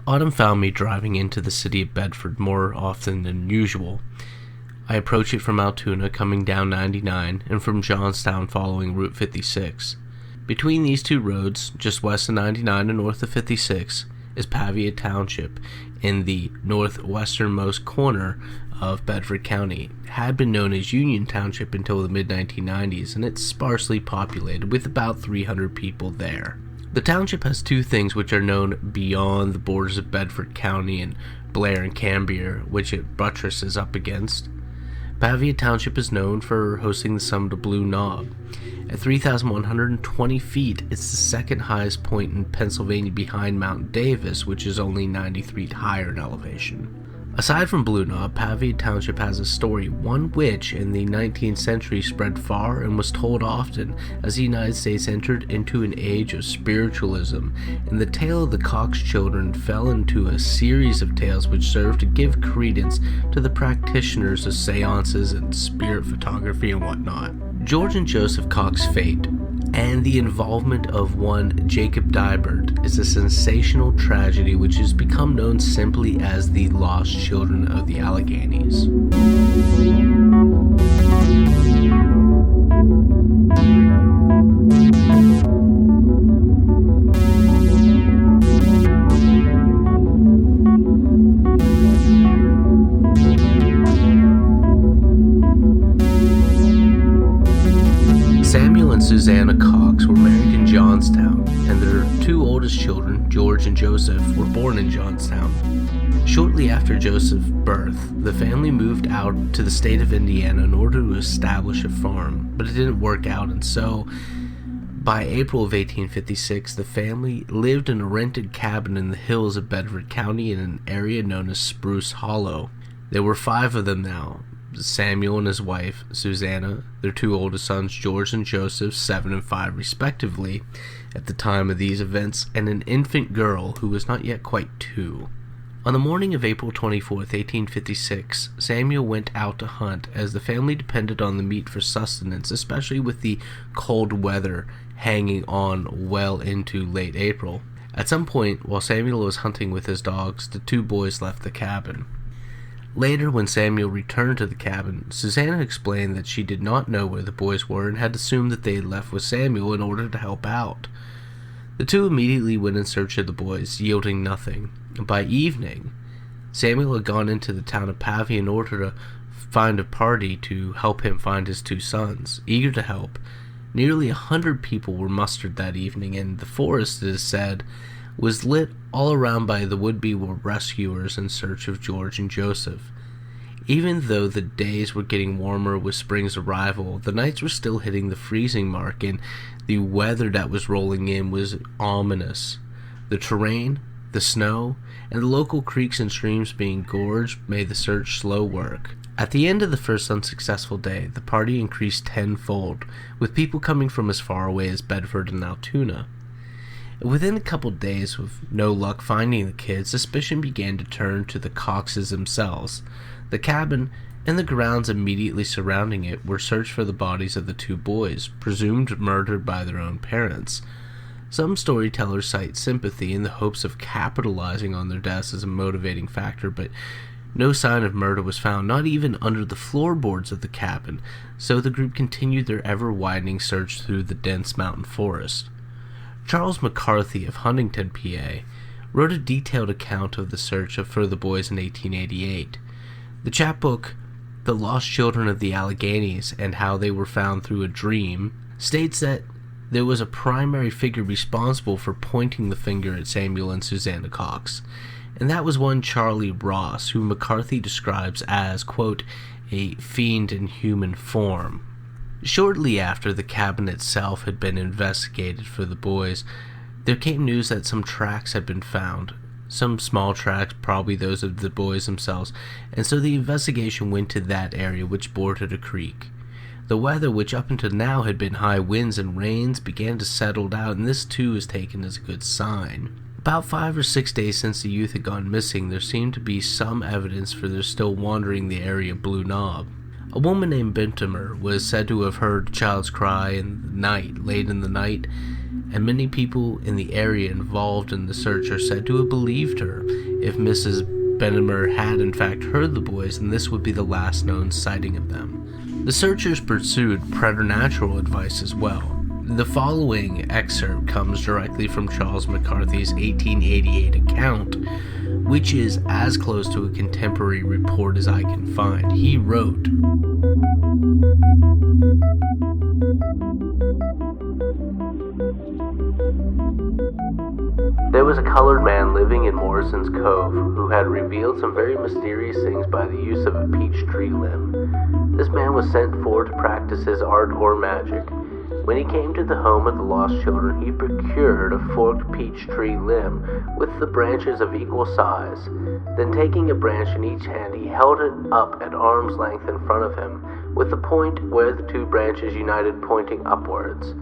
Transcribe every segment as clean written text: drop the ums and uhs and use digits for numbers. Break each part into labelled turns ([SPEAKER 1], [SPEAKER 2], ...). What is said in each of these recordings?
[SPEAKER 1] Autumn found me driving into the city of Bedford more often than usual. I approach it from Altoona, coming down 99, and from Johnstown following Route 56. Between these two roads, just west of 99 and north of 56, is Pavia Township, in the northwesternmost corner of Bedford County. It had been known as Union Township until the mid-1990s, and it's sparsely populated, with about 300 people there. The township has two things which are known beyond the borders of Bedford County and Blair and Cambier, which it buttresses up against. Pavia Township is known for hosting the summit of Blue Knob. At 3,120 feet, it's the second highest point in Pennsylvania behind Mount Davis, which is only 93 feet higher in elevation. Aside from Blue Knob, Pavia Township has a story, one which in the 19th century spread far and was told often as the United States entered into an age of spiritualism, and the tale of the Cox children fell into a series of tales which served to give credence to the practitioners of seances and spirit photography and whatnot. George and Joseph Cox's fate and the involvement of one Jacob Dibert is a sensational tragedy which has become known simply as the Lost Children of the Alleghenies. Samuel and Susanna Cox were married in Johnstown, and their two oldest children, George and Joseph, were born in Johnstown. Shortly after Joseph's birth, the family moved out to the state of Indiana in order to establish a farm, but it didn't work out, and so by April of 1856, the family lived in a rented cabin in the hills of Bedford County in an area known as Spruce Hollow. There were 5 of them now: Samuel and his wife, Susanna, their 2 oldest sons, George and Joseph, 7 and 5 respectively, at the time of these events, and an infant girl who was not yet quite 2. On the morning of April 24th, 1856, Samuel went out to hunt, as the family depended on the meat for sustenance, especially with the cold weather hanging on well into late April. At some point, while Samuel was hunting with his dogs, the 2 boys left the cabin. Later, when Samuel returned to the cabin, Susanna explained that she did not know where the boys were and had assumed that they had left with Samuel in order to help out. The 2 immediately went in search of the boys, yielding nothing. By evening, Samuel had gone into the town of Pavia in order to find a party to help him find his 2 sons. Eager to help, nearly 100 people were mustered that evening, and the forest, it is said, was lit all around by the would-be rescuers in search of George and Joseph. Even though the days were getting warmer with spring's arrival, the nights were still hitting the freezing mark, and the weather that was rolling in was ominous. The terrain, the snow, and the local creeks and streams being gorged made the search slow work. At the end of the first unsuccessful day, the party increased tenfold, with people coming from as far away as Bedford and Altoona. Within a couple days, with no luck finding the kids, suspicion began to turn to the Coxes themselves. The cabin and the grounds immediately surrounding it were searched for the bodies of the 2 boys, presumed murdered by their own parents. Some storytellers cite sympathy in the hopes of capitalizing on their deaths as a motivating factor, but no sign of murder was found, not even under the floorboards of the cabin, so the group continued their ever-widening search through the dense mountain forest. Charles McCarthy of Huntington, PA, wrote a detailed account of the search for the boys in 1888. The chapbook, The Lost Children of the Alleghenies and How They Were Found Through a Dream, states that there was a primary figure responsible for pointing the finger at Samuel and Susanna Cox, and that was one Charlie Ross, whom McCarthy describes as, quote, a fiend in human form. Shortly after the cabin itself had been investigated for the boys, there came news that some tracks had been found. Some small tracks, probably those of the boys themselves, and so the investigation went to that area, which bordered a creek. The weather, which up until now had been high winds and rains, began to settle out, and this too is taken as a good sign. About 5 or 6 days since the youth had gone missing, there seemed to be some evidence for their still wandering the area of Blue Knob. A woman named Bentimer was said to have heard a child's cry late in the night, and many people in the area involved in the search are said to have believed her. If Mrs. Benimer had in fact heard the boys, then this would be the last known sighting of them. The searchers pursued preternatural advice as well. The following excerpt comes directly from Charles McCarthy's 1888 account, which is as close to a contemporary report as I can find. He wrote, "There was a colored man living in Morrison's Cove who had revealed some very mysterious things by the use of a peach tree limb. This man was sent for to practice his art or magic. When he came to the home of the lost children, he procured a forked peach tree limb with the branches of equal size. Then taking a branch in each hand, he held it up at arm's length in front of him, with the point where the two branches united pointing upwards.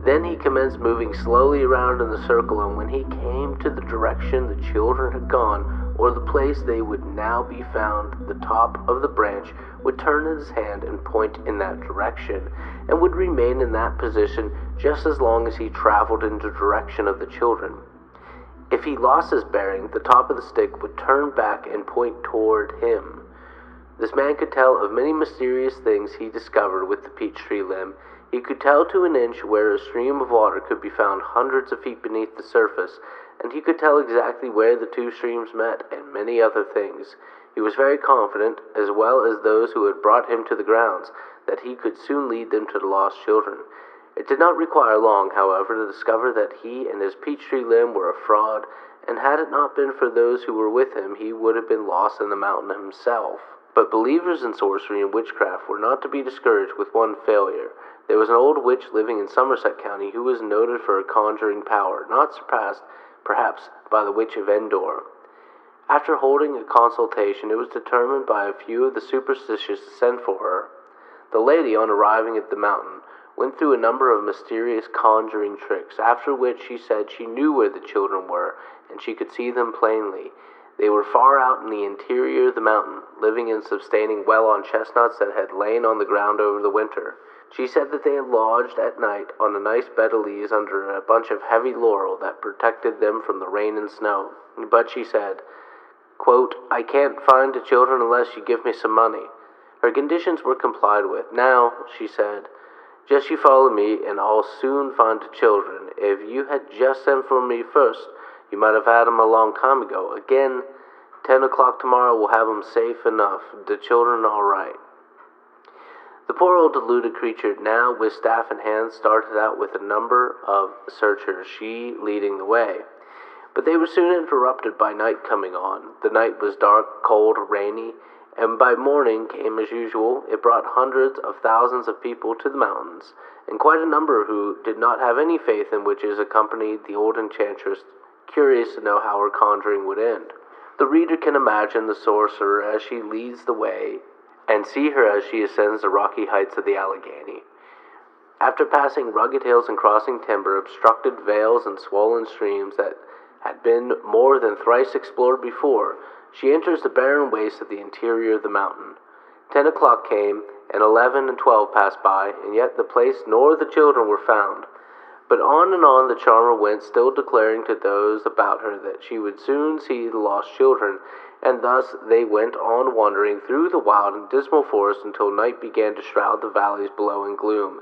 [SPEAKER 1] Then he commenced moving slowly around in the circle, and when he came to the direction the children had gone, or the place they would now be found, the top of the branch would turn in his hand and point in that direction, and would remain in that position just as long as he traveled in the direction of the children. If he lost his bearing, the top of the stick would turn back and point toward him. This man could tell of many mysterious things he discovered with the peach tree limb. He could tell to an inch where a stream of water could be found hundreds of feet beneath the surface, and he could tell exactly where the two streams met, and many other things. He was very confident, as well as those who had brought him to the grounds, that he could soon lead them to the lost children. It did not require long, however, to discover that he and his peach tree limb were a fraud, and had it not been for those who were with him, he would have been lost in the mountain himself. But believers in sorcery and witchcraft were not to be discouraged with one failure. There was an old witch living in Somerset County who was noted for her conjuring power, not surpassed, perhaps, by the witch of Endor. After holding a consultation, it was determined by a few of the superstitious to send for her. The lady, on arriving at the mountain, went through a number of mysterious conjuring tricks, after which she said she knew where the children were, and she could see them plainly. They were far out in the interior of the mountain, living and sustaining well on chestnuts that had lain on the ground over the winter. She said that they had lodged at night on a nice bed of leaves under a bunch of heavy laurel that protected them from the rain and snow. But she said, quote, "I can't find the children unless you give me some money." Her conditions were complied with. "Now," she said, "just you follow me, and I'll soon find the children. If you had just sent for me first, you might have had 'em a long time ago. Again, 10 o'clock tomorrow will have 'em safe enough. The children all right." The poor old deluded creature, now with staff in hand, started out with a number of searchers, she leading the way. But they were soon interrupted by night coming on. The night was dark, cold, rainy, and by morning came as usual. It brought hundreds of thousands of people to the mountains, and quite a number who did not have any faith in witches accompanied the old enchantress, curious to know how her conjuring would end. The reader can imagine the sorcerer as she leads the way, and see her as she ascends the rocky heights of the Alleghenies. After passing rugged hills and crossing timber, obstructed vales and swollen streams that had been more than thrice explored before, she enters the barren waste of the interior of the mountain. 10 o'clock came, and 11 and 12 passed by, and yet the place nor the children were found. But on and on the charmer went, still declaring to those about her that she would soon see the lost children, and thus they went on wandering through the wild and dismal forest until night began to shroud the valleys below in gloom.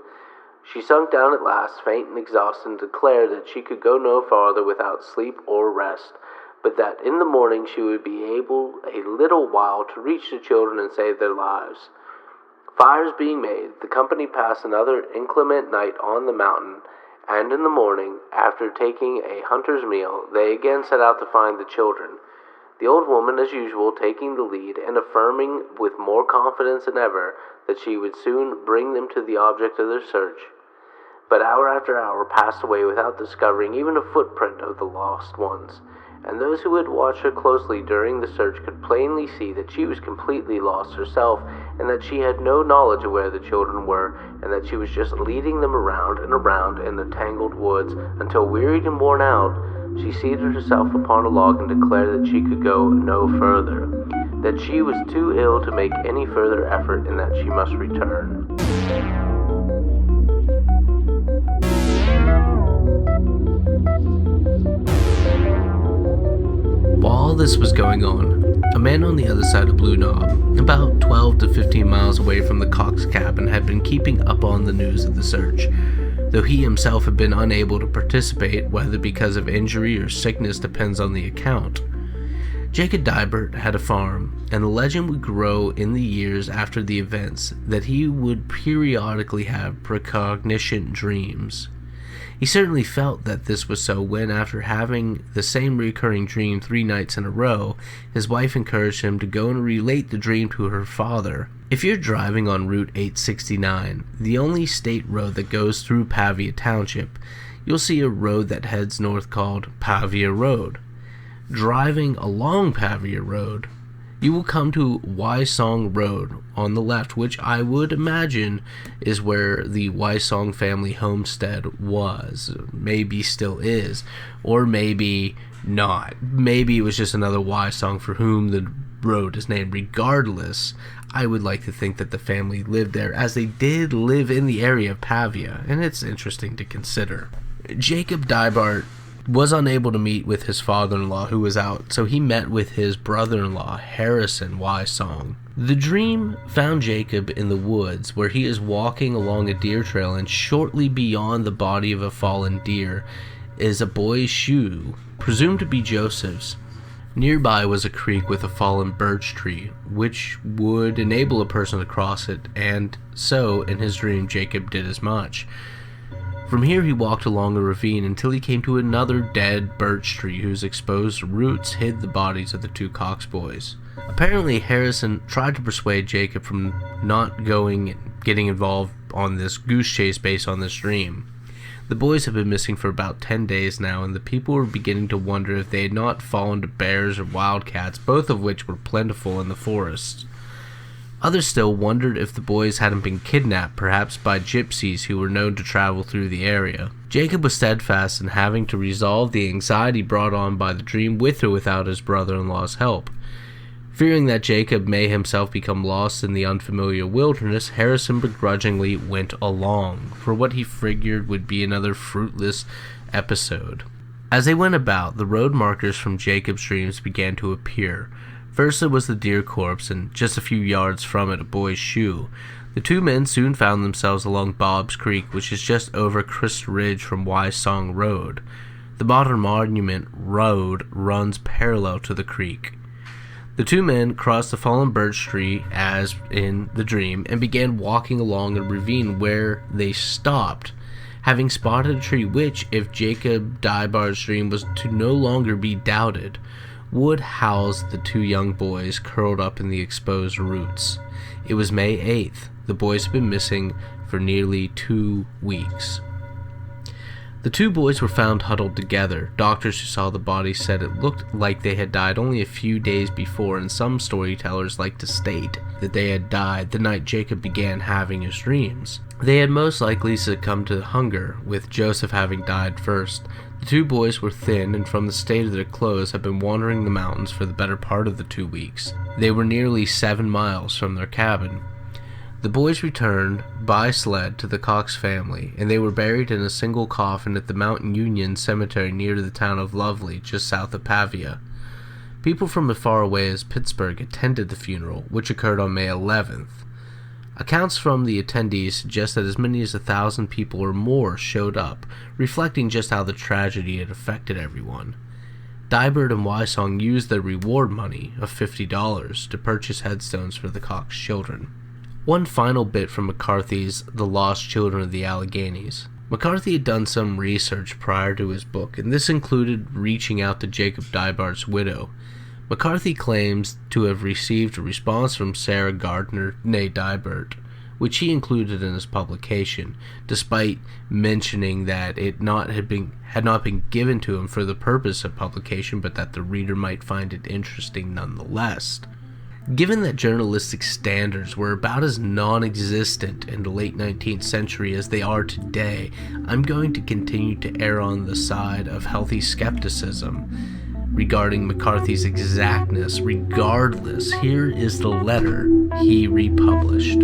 [SPEAKER 1] She sunk down at last, faint and exhausted, and declared that she could go no farther without sleep or rest, but that in the morning she would be able a little while to reach the children and save their lives. Fires being made, the company passed another inclement night on the mountain, and in the morning, after taking a hunter's meal, they again set out to find the children. The old woman, as usual, taking the lead, and affirming with more confidence than ever that she would soon bring them to the object of their search. But hour after hour passed away without discovering even a footprint of the lost ones, and those who had watched her closely during the search could plainly see that she was completely lost herself, and that she had no knowledge of where the children were, and that she was just leading them around and around in the tangled woods, until, wearied and worn out, she seated herself upon a log and declared that she could go no further, that she was too ill to make any further effort, and that she must return. While all this was going on, a man on the other side of Blue Knob, about 12 to 15 miles away from the Cox cabin, had been keeping up on the news of the search, though he himself had been unable to participate, whether because of injury or sickness depends on the account. Jacob Dibert had a farm, and the legend would grow in the years after the events that he would periodically have precognition dreams. He certainly felt that this was so when, after having the same recurring dream 3 nights in a row, his wife encouraged him to go and relate the dream to her father. If you're driving on Route 869, the only state road that goes through Pavia Township, you'll see a road that heads north called Pavia Road. Driving along Pavia Road, you will come to Wysong Road on the left, which I would imagine is where the Wysong family homestead was. Maybe still is, or maybe not. Maybe it was just another Wysong for whom the road is named. Regardless, I would like to think that the family lived there, as they did live in the area of Pavia, and it's interesting to consider. Jacob Dibart was unable to meet with his father-in-law, who was out, so he met with his brother-in-law, Harrison Wysong. The dream found Jacob in the woods, where he is walking along a deer trail, and shortly beyond the body of a fallen deer is a boy's shoe, presumed to be Joseph's. Nearby was a creek with a fallen birch tree, which would enable a person to cross it, and so, in his dream, Jacob did as much. From here he walked along a ravine until he came to another dead birch tree whose exposed roots hid the bodies of the 2 Cox boys. Apparently Harrison tried to persuade Jacob from not going and getting involved on this goose chase based on this dream. The boys have been missing for about 10 days now, and the people were beginning to wonder if they had not fallen to bears or wildcats, both of which were plentiful in the forest. Others still wondered if the boys hadn't been kidnapped, perhaps by gypsies who were known to travel through the area. Jacob was steadfast in having to resolve the anxiety brought on by the dream with or without his brother-in-law's help. Fearing that Jacob may himself become lost in the unfamiliar wilderness, Harrison begrudgingly went along, for what he figured would be another fruitless episode. As they went about, the road markers from Jacob's dreams began to appear. First, it was the deer corpse, and just a few yards from it, a boy's shoe. The 2 men soon found themselves along Bob's Creek, which is just over Crest Ridge from Wysong Road. The modern monument road runs parallel to the creek. The 2 men crossed the fallen birch tree, as in the dream, and began walking along a ravine where they stopped, having spotted a tree which, if Jacob Dibart's dream was to no longer be doubted, would house the 2 young boys curled up in the exposed roots. It was May 8th. The boys had been missing for nearly 2 weeks. The 2 boys were found huddled together. Doctors who saw the bodies said it looked like they had died only a few days before, and some storytellers like to state that they had died the night Jacob began having his dreams. They had most likely succumbed to hunger, with Joseph having died first. The 2 boys were thin, and from the state of their clothes had been wandering the mountains for the better part of the 2 weeks. They were nearly 7 miles from their cabin. The boys returned by sled to the Cox family, and they were buried in a single coffin at the Mount Union Cemetery near the town of Lovely, just south of Pavia. People from as far away as Pittsburgh attended the funeral, which occurred on May 11th. Accounts from the attendees suggest that as many as 1,000 people or more showed up, reflecting just how the tragedy had affected everyone. Dibert and Wysong used their reward money of $50 to purchase headstones for the Cox children. One final bit from McCarthy's The Lost Children of the Alleghenies. McCarthy had done some research prior to his book, and this included reaching out to Jacob Dibart's widow. McCarthy claims to have received a response from Sarah Gardner, née Dibert, which he included in his publication, despite mentioning that it had not been given to him for the purpose of publication, but that the reader might find it interesting nonetheless. Given that journalistic standards were about as non-existent in the late 19th century as they are today, I'm going to continue to err on the side of healthy skepticism regarding McCarthy's exactness. Regardless, here is the letter he republished.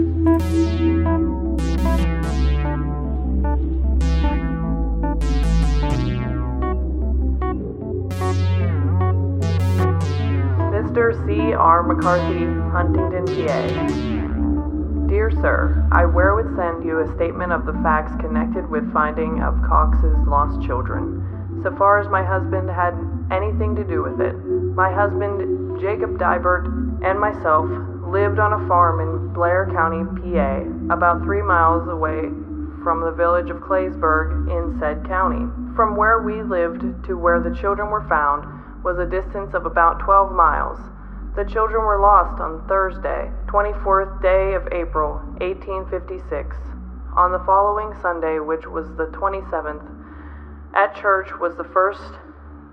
[SPEAKER 2] Mr. C.R. McCarthy, Huntington, PA. Dear Sir, I herewith send you a statement of the facts connected with finding of Cox's lost children, so far as my husband had anything to do with it. My husband, Jacob Dibert, and myself lived on a farm in Blair County, PA, about 3 miles away from the village of Claysburg in said county. From where we lived to where the children were found was a distance of about 12 miles. The children were lost on Thursday, 24th day of April, 1856. On the following Sunday, which was the 27th, at church was the first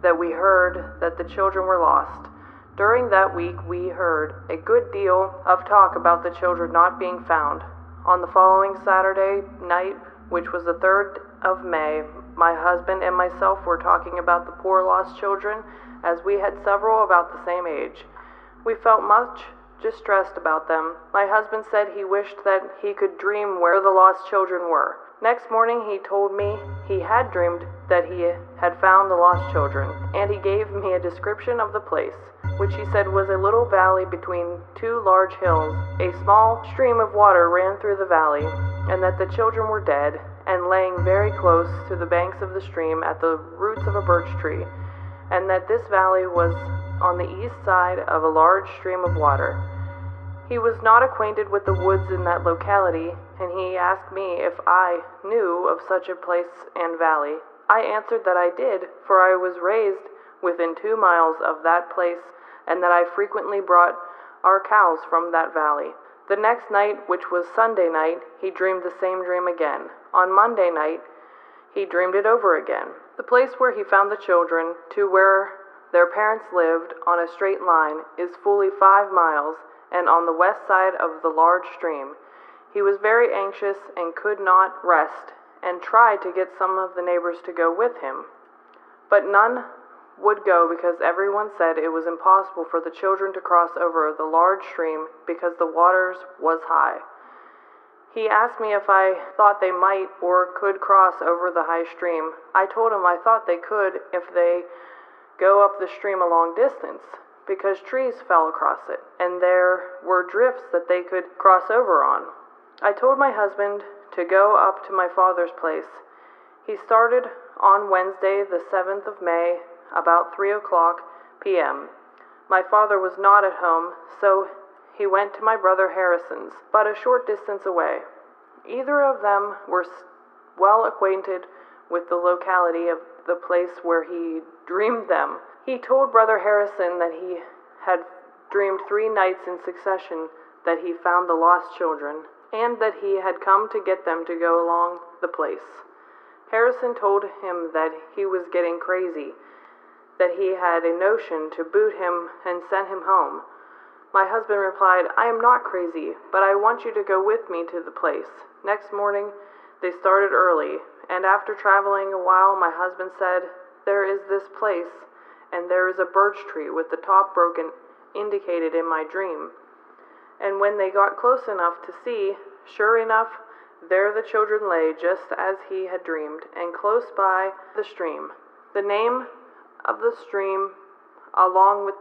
[SPEAKER 2] that we heard that the children were lost. During that week, we heard a good deal of talk about the children not being found. On the following Saturday night, which was the 3rd of May, my husband and myself were talking about the poor lost children, as we had several about the same age. We felt much distressed about them. My husband said he wished that he could dream where the lost children were. Next morning he told me he had dreamed that he had found the lost children, and he gave me a description of the place, which he said was a little valley between 2 large hills. A small stream of water ran through the valley, and that the children were dead, and laying very close to the banks of the stream at the roots of a birch tree, and that this valley was on the east side of a large stream of water. He was not acquainted with the woods in that locality, and he asked me if I knew of such a place and valley. I answered that I did, for I was raised within 2 miles of that place, and that I frequently brought our cows from that valley. The next night, which was Sunday night, he dreamed the same dream again. On Monday night, he dreamed it over again. The place where he found the children, to where their parents lived, on a straight line, is fully 5 miles, and on the west side of the large stream. He was very anxious and could not rest, and tried to get some of the neighbors to go with him. But none would go, because everyone said it was impossible for the children to cross over the large stream because the waters was high. He asked me if I thought they might or could cross over the high stream. I told him I thought they could if they go up the stream a long distance, because trees fell across it, and there were drifts that they could cross over on. I told my husband to go up to my father's place. He started on Wednesday, the 7th of May, about 3:00 p.m. My father was not at home, so he went to my brother Harrison's, but a short distance away. Either of them were well acquainted with the locality of the place where he dreamed them. He told Brother Harrison that he had dreamed 3 nights in succession that he found the lost children, and that he had come to get them to go along the place. Harrison told him that he was getting crazy, that he had a notion to boot him and send him home. My husband replied, "I am not crazy, but I want you to go with me to the place." Next morning, they started early, and after traveling a while, my husband said, "There is this place, and there is a birch tree with the top broken, indicated in my dream." And when they got close enough to see, sure enough, there the children lay just as he had dreamed, and close by the stream. The name of the stream, along with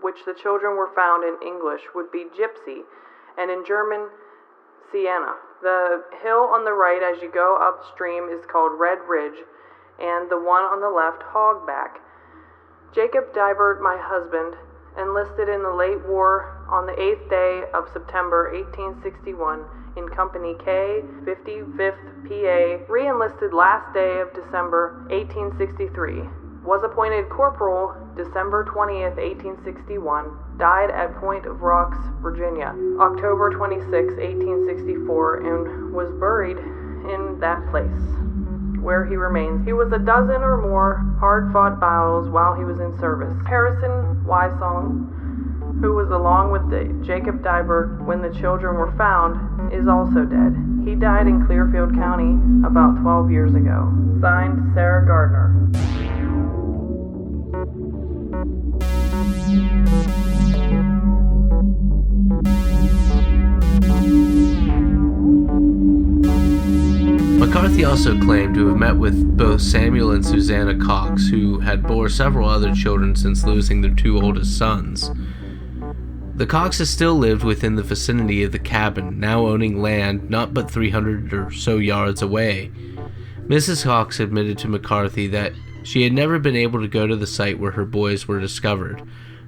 [SPEAKER 2] which the children were found in English, would be Gypsy, and in German, Sienna. The hill on the right as you go upstream is called Red Ridge, and the one on the left, Hogback. Jacob Dibert, my husband, enlisted in the late war on the 8th day of September 1861 in Company K, 55th PA, re-enlisted last day of December 1863. Was appointed corporal December 20th, 1861, died at Point of Rocks, Virginia, October 26, 1864, and was buried in that place, where he remains. He was a dozen or more hard-fought battles while he was in service. Harrison Wysong, who was along with Jacob Dibert when the children were found, is also dead. He died in Clearfield County about 12 years ago. Signed, Sarah Gardner.
[SPEAKER 1] McCarthy also claimed to have met with both Samuel and Susanna Cox, who had bore several other children since losing their 2 oldest sons. The Coxes still lived within the vicinity of the cabin, now owning land not but 300 or so yards away. Mrs. Cox admitted to McCarthy that she had never been able to go to the site where her boys were discovered,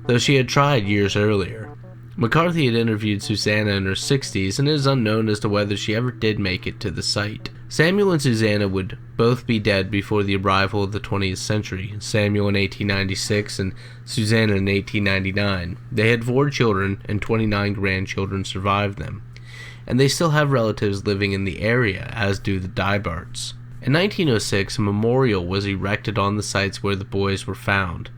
[SPEAKER 1] though she had tried years earlier. McCarthy had interviewed Susanna in her 60s, and it is unknown as to whether she ever did make it to the site. Samuel and Susanna would both be dead before the arrival of the 20th century, Samuel in 1896 and Susanna in 1899. They had 4 children, and 29 grandchildren survived them, and they still have relatives living in the area, as do the Dybarts. In 1906, a memorial was erected on the sites where the boys were found.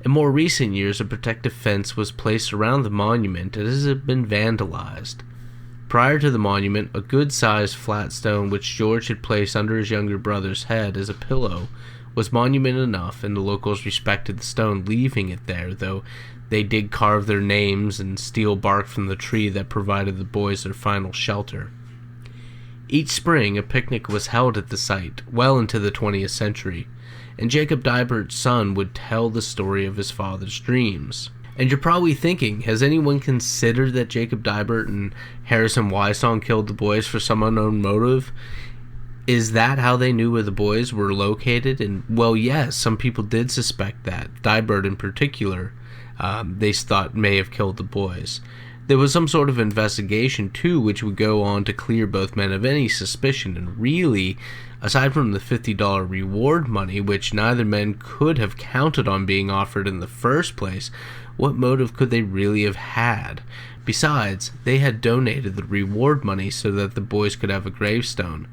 [SPEAKER 1] In more recent years, a protective fence was placed around the monument as it had been vandalized. Prior to the monument, a good-sized flat stone which George had placed under his younger brother's head as a pillow was monument enough, and the locals respected the stone, leaving it there, though they did carve their names and steal bark from the tree that provided the boys their final shelter. Each spring, a picnic was held at the site, well into the 20th century, and Jacob Dybart's son would tell the story of his father's dreams. And you're probably thinking, has anyone considered that Jacob Dybart and Harrison Wysong killed the boys for some unknown motive? Is that how they knew where the boys were located? And, well, yes, some people did suspect that. Dybart in particular, they thought may have killed the boys. There was some sort of investigation, too, which would go on to clear both men of any suspicion, and really, aside from the $50 reward money, which neither man could have counted on being offered in the first place, what motive could they really have had? Besides, they had donated the reward money so that the boys could have a gravestone.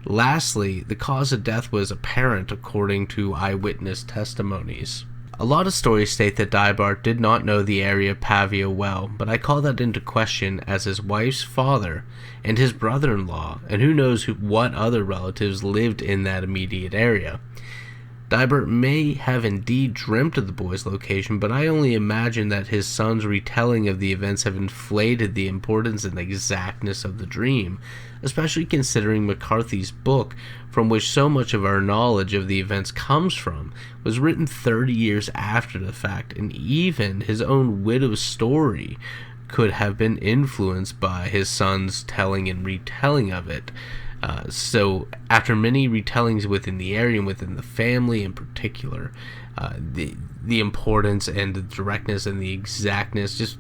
[SPEAKER 1] Lastly, the cause of death was apparent according to eyewitness testimonies. A lot of stories state that Dybart did not know the area of Pavia well, but I call that into question as his wife's father and his brother-in-law, and who knows what other relatives lived in that immediate area. Dybart may have indeed dreamt of the boys' location, but I only imagine that his son's retelling of the events have inflated the importance and exactness of the dream, especially considering McCarthy's book, from which so much of our knowledge of the events comes from, was written 30 years after the fact, and even his own widow's story could have been influenced by his son's telling and retelling of it. So after many retellings within the area and within the family in particular, the importance and the directness and the exactness just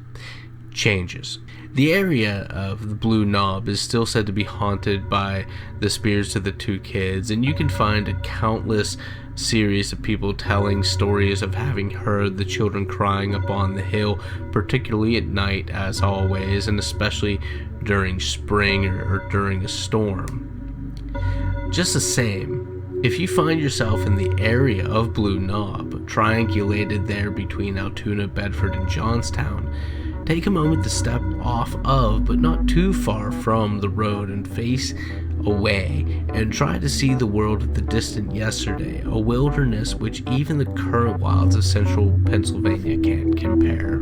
[SPEAKER 1] changes. The area of the Blue Knob is still said to be haunted by the spirits of the 2 kids, and you can find a countless series of people telling stories of having heard the children crying up on the hill, particularly at night, as always, and especially during spring or during a storm. Just the same, if you find yourself in the area of Blue Knob, triangulated there between Altoona, Bedford, and Johnstown, take a moment to step off of, but not too far from, the road and face away, and try to see the world of the distant yesterday, a wilderness which even the current wilds of central Pennsylvania can't compare.